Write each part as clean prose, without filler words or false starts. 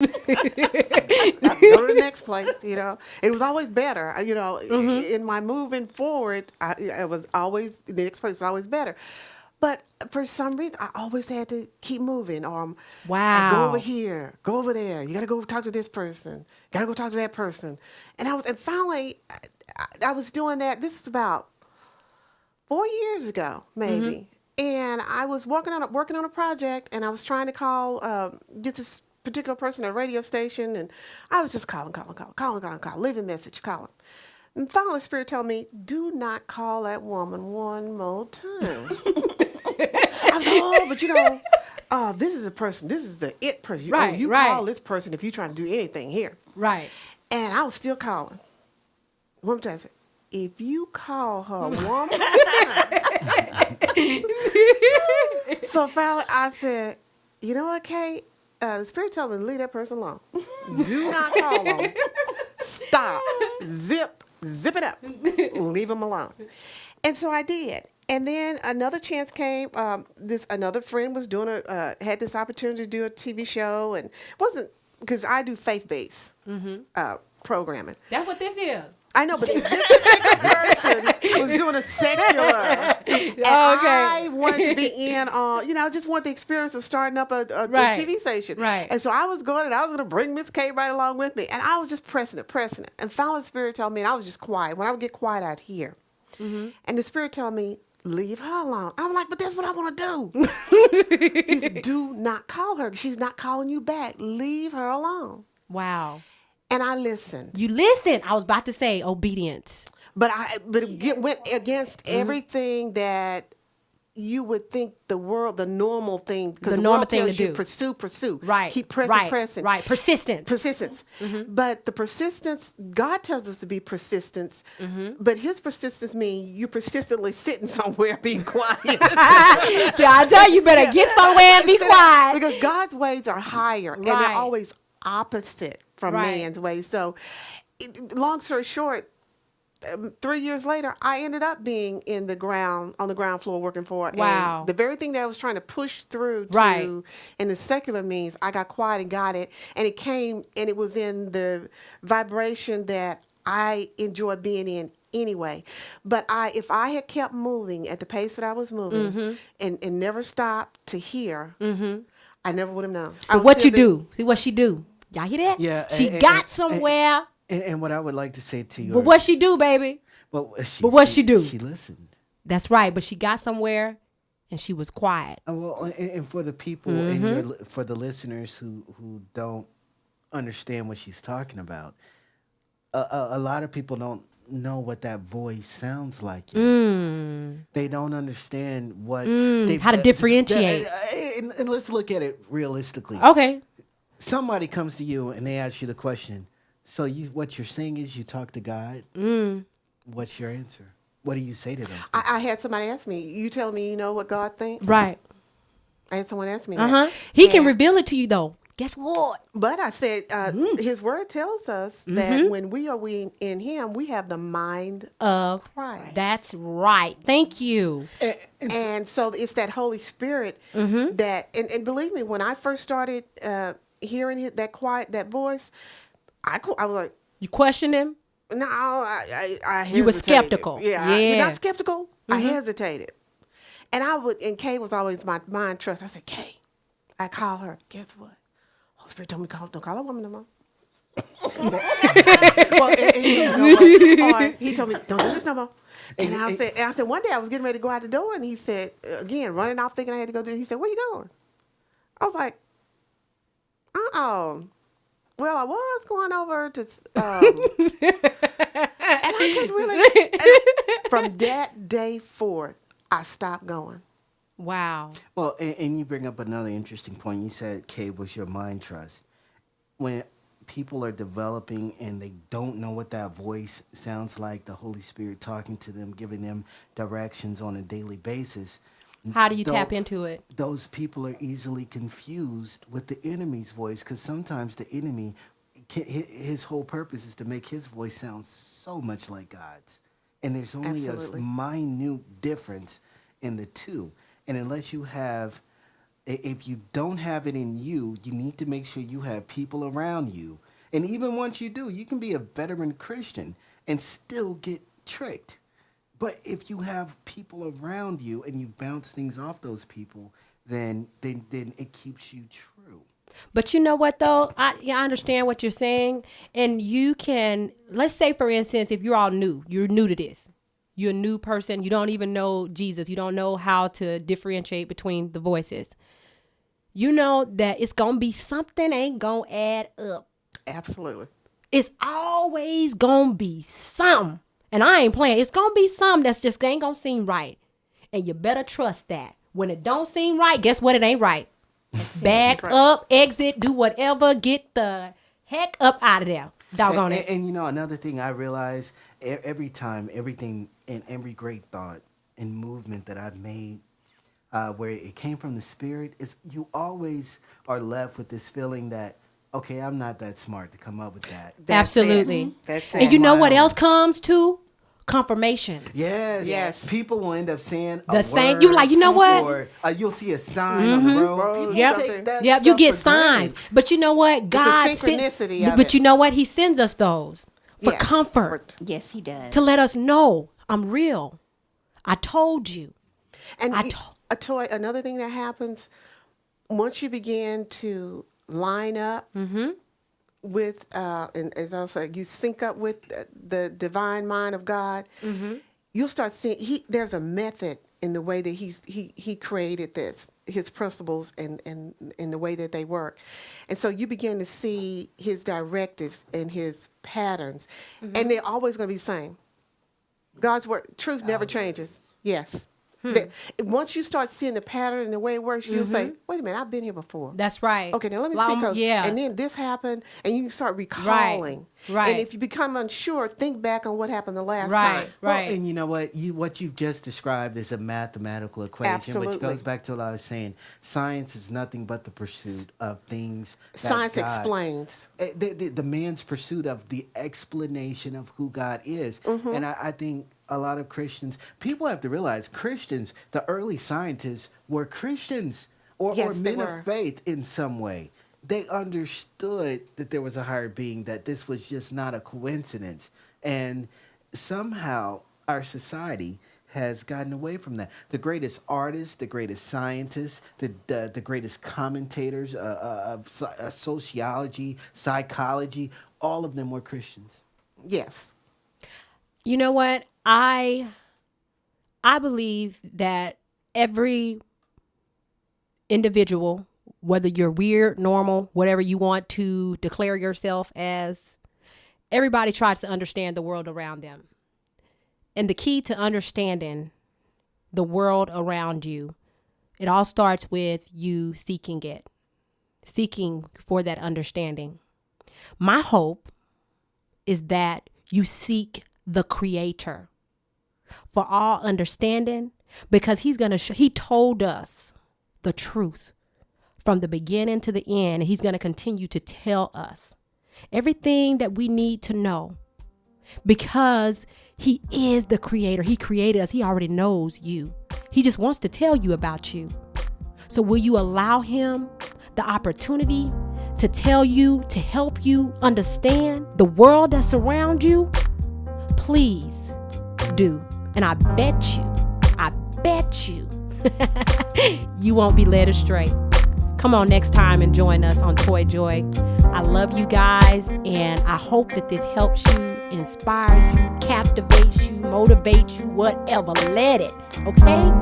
I go to the next place. It was always better. In my moving forward, it was always the next place was always better. But for some reason, I always had to keep moving. I go over Wow. here, go over there. You got to go talk to this person. Got to go talk to that person. And finally, I was doing that. This is about 4 years ago, maybe. And I was working on a project, and I was trying to get this particular person at a radio station, and I was just calling, leaving a message, calling. And finally, Spirit told me, "Do not call that woman one more time." I was like, "Oh, but this is a person. This is the it person. Oh, Right, you call right, this person if you're trying to do anything here." right. And I was still calling. One more time, I said, "If you call her one more So finally, I said, "You know what, Kate? The Spirit told me to leave that person alone. Do not call them. Stop. Zip it up. Leave them alone." And so I did. And then another chance came. Another friend was had this opportunity to do a TV show, and it wasn't because I do faith-based programming. That's what this is. I know, but this particular person was doing a secular, and I wanted to be in on, I just want the experience of starting up a Right. TV station. Right. And so I was going to bring Miss K right along with me, and I was just pressing it. And finally, the Spirit told me, and I was just quiet. When I would get quiet out here, and the Spirit told me, "Leave her alone." I'm like, "But that's what I want to do." He said, "Do not call her. She's not calling you back. Leave her alone." Wow. And I listened. You listen. I was about to say obedience. But went against everything that you would think the normal thing, because the normal world thing to tells you do. pursue, Right. keep pressing, right, pressing, Right. persistence. But the persistence, God tells us to be persistence, but His persistence means you persistently sitting somewhere being quiet. See, I tell you, better get somewhere and be quiet. Because God's ways are higher, and they're Right. always opposite from Right. man's ways. So, long story short, 3 years later, I ended up being on the ground floor working for it. Wow. And the very thing that I was trying to push through to Right. in the secular means, I got quiet and got it. And it came, and it was in the vibration that I enjoy being in anyway. But if I had kept moving at the pace that I was moving and never stopped to hear, I never would have known. But what you do? See what she do? Y'all hear that? Yeah, She and- got and- somewhere. And what I would like to say to you, But what she do, baby? but what she do? She listened. That's right. But she got somewhere, and she was quiet. Well, and for the people for the listeners who don't understand what she's talking about, a lot of people don't know what that voice sounds like. They don't understand what How to differentiate. And let's look at it realistically. Okay. Somebody comes to you and they ask you the question. So what you're saying is you talk to God. What's your answer? What do you say to them? I had somebody ask me, "You telling me you know what God thinks?" Right. I had someone ask me that. He can And- reveal it to you, though. Guess what? But I said, His word tells us that when we in Him, we have the mind Of Christ. That's right. Thank you. And so it's that Holy Spirit that, and believe me, when I first started hearing that voice, I was like, You question him? no, I hesitated. You were skeptical. Yeah. You're Yeah. not skeptical. I hesitated. And Kay was always my mind trust. I said, "Kay," I call her. Guess what? Holy Spirit told me, don't call that woman no more. Well, and you know what? Or he told me, "Don't do this no more." And I said, one day I was getting ready to go out the door, and he said, again, running off thinking I had to go do it. He said, "Where you going?" I was like, well, I was going over to, and I could really, from that day forth, I stopped going. Wow. Well, and you bring up another interesting point. You said, Kay, was your mind trust. When people are developing and they don't know what that voice sounds like, the Holy Spirit talking to them, giving them directions on a daily basis. How do you tap into it? Those people are easily confused with the enemy's voice, because sometimes the enemy, his whole purpose is to make his voice sound so much like God's. And there's only Absolutely. a minute difference in the two. And unless you have If you don't have it in you, you need to make sure you have people around you. And even once you do, you can be a veteran Christian and still get tricked. But if you have people around you and you bounce things off those people, then it keeps you true. But you know what though? I understand what you're saying. And you can, let's say for instance, if you're new to this. You're a new person. You don't even know Jesus. You don't know how to differentiate between the voices. You know that it's going to be something ain't going to add up. Absolutely. It's always going to be something. And I ain't playing. It's going to be something that's just ain't going to seem right. And you better trust that. When it don't seem right, guess what? It ain't right. Back up, exit, do whatever. Get the heck up out of there. Doggone it. And you know, another thing I realize every time, everything and every great thought and movement that I've made, where it came from the Spirit, is you always are left with this feeling that, okay, I'm not that smart to come up with that. Absolutely. That's And you know what else comes to? Confirmations. Yes. People will end up saying the same. You like, you know what? Or you'll see a sign on the road. Yep. Yep. You get signs. But you know what? God synchronicity of but it. you know what? He sends us those for Yes. comfort. Yes, he does. To let us know I'm real. I told you. And I Toy, another thing that happens once you begin to line up with, and as I said, you sync up with the divine mind of God. You'll start seeing there's a method in the way that he created his principles and the way that they work, and so you begin to see his directives and his patterns, and they're always going to be the same. God's word, truth never changes. Yes. Once you start seeing the pattern and the way it works, you'll say, wait a minute, I've been here before. That's right. Okay, now let me see. And then this happened, and you can start recalling. Right. And if you become unsure, think back on what happened the last Right. time. Well, and you know what? What you've just described is a mathematical equation, Absolutely. which goes back to what I was saying. Science is nothing but the pursuit of things. Science that God, explains. the man's pursuit of the explanation of who God is. And I think a lot of Christians, people have to realize Christians, the early scientists were Christians or Yes, they men were. of faith in some way. They understood that there was a higher being, that this was just not a coincidence. And somehow our society has gotten away from that. The greatest artists, the greatest scientists, the greatest commentators of sociology, psychology, all of them were Christians. Yes. You know what? I believe that every individual, whether you're weird, normal, whatever you want to declare yourself as, everybody tries to understand the world around them. And the key to understanding the world around you, it all starts with you seeking for that understanding. My hope is that you seek the Creator for all understanding, because he's going to he told us the truth from the beginning to the end, and he's going to continue to tell us everything that we need to know, because he is the Creator. He created us. He already knows you. He just wants to tell you about you. So will you allow him the opportunity to tell you, to help you understand the world that surrounds you? Please do. And I bet you, you won't be led astray. Come on next time and join us on Toi Joi. I love you guys, and I hope that this helps you, inspires you, captivates you, motivates you, whatever. Let it, okay?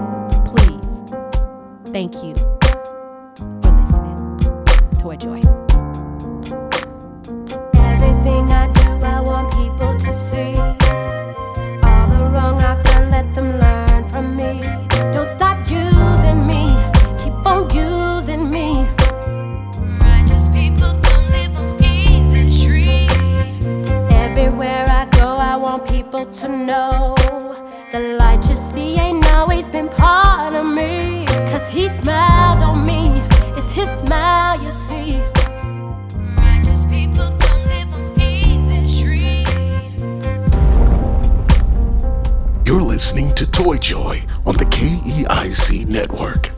Please. Thank you for listening. Toi Joi. Everything I do, I want people to see. All the wrong I've done, let them learn from me. Don't stop using me, keep on using me. Righteous people don't live on easy street. Everywhere I go, I want people to know the light you see ain't always been part of me. 'Cause he smiled on me, it's his smile you see. Righteous people don't live on easy street. You're listening to Toi Joi on the KEIC network.